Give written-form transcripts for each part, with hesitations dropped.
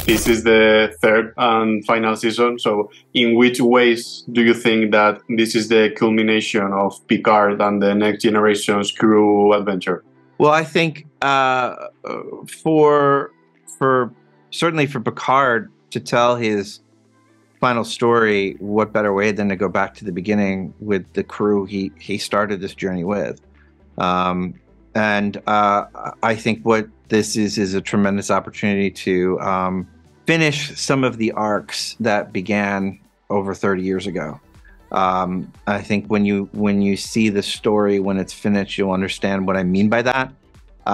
This is the third and final season. So in which ways do you think that this is the culmination of Picard and the Next Generation's crew adventure? Well, I think for certainly for Picard to tell his final story, what better way than to go back to the beginning with the crew he started this journey with. And I think what this is a tremendous opportunity to finish some of the arcs that began over 30 years ago. I think when you see the story when it's finished, you'll understand what I mean by that. We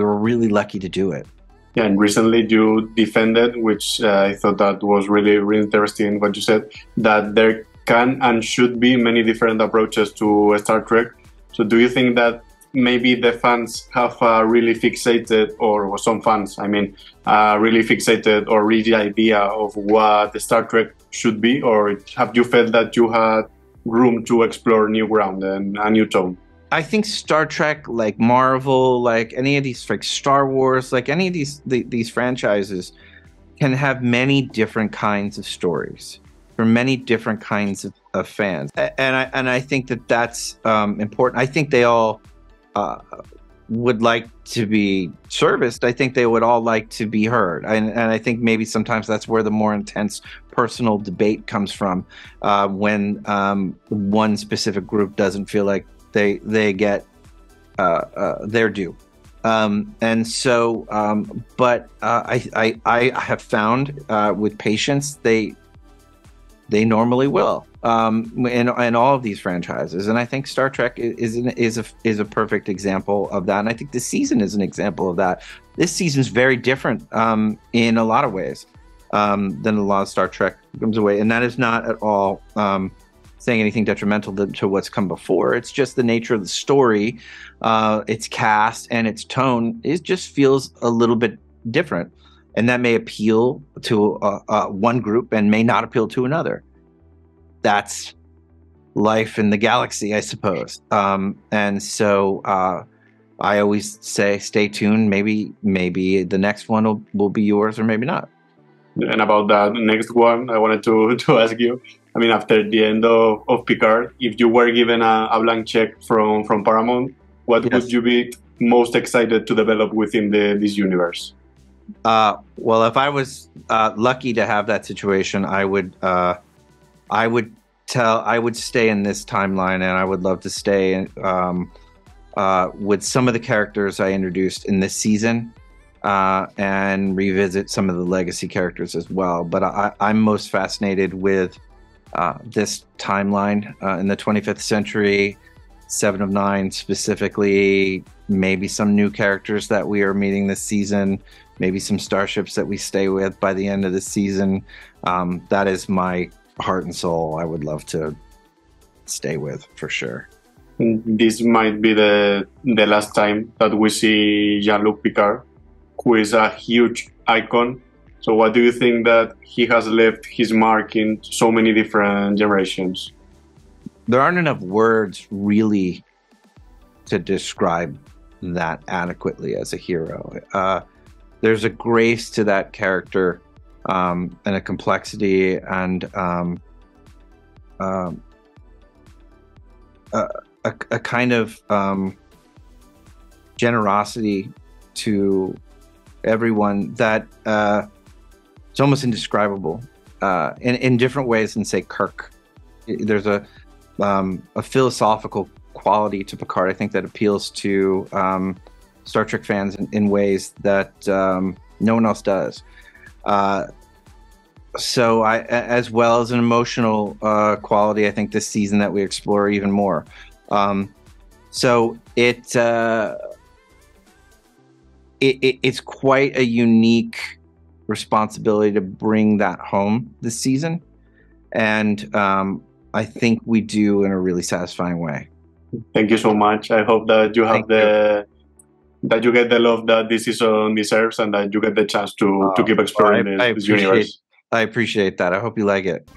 were really lucky to do it. Yeah, and recently you defended, which I thought that was really, really interesting what you said, that there can and should be many different approaches to Star Trek. So do you think that maybe the fans have really fixated, or some fans, I mean, really fixated or rigid idea of what Star Trek should be? Or have you felt that you had room to explore new ground and a new tone? I think Star Trek, like Marvel, like any of these, like Star Wars, like any of these franchises can have many different kinds of stories for many different kinds of fans. And I think that that's important. I think they all would like to be serviced. I think they would all like to be heard. And I think maybe sometimes that's where the more intense personal debate comes from, when one specific group doesn't feel like they get their due. But I have found with patience, they normally will. In all of these franchises, and I think Star Trek is a perfect example of that. And I think this season is an example of that. This season is very different in a lot of ways than a lot of Star Trek comes away, and that is not at all saying anything detrimental to what's come before. It's just the nature of the story, its cast and its tone. It just feels a little bit different, and that may appeal to one group and may not appeal to another. That's life in the galaxy, I suppose. And so I always say, stay tuned. Maybe the next one will be yours, or maybe not. And about that next one, I wanted to ask you, I mean, after the end of Picard, if you were given a blank check from Paramount, what would you be most excited to develop within this universe? Well, if I was lucky to have that situation, I would stay in this timeline, and I would love to stay with some of the characters I introduced in this season, and revisit some of the legacy characters as well. But I'm most fascinated with this timeline in the 25th century, 7 of 9 specifically, maybe some new characters that we are meeting this season, maybe some starships that we stay with by the end of the season. That is my heart and soul. I would love to stay with, for sure. This might be the last time that we see Jean-Luc Picard, who is a huge icon. So what do you think that he has left his mark in so many different generations? There aren't enough words really to describe that adequately as a hero. There's a grace to that character, and a complexity, and a kind of generosity to everyone that it's almost indescribable in different ways than, say, Kirk. There's a philosophical quality to Picard, I think, that appeals to Star Trek fans in ways that no one else does. So as well as an emotional quality, I think this season that we explore even more. So it's quite a unique responsibility to bring that home this season, and I think we do in a really satisfying way. Thank you so much. I hope that you have that you get the love that this season deserves, and that you get the chance to keep exploring this universe. I appreciate that. I hope you like it.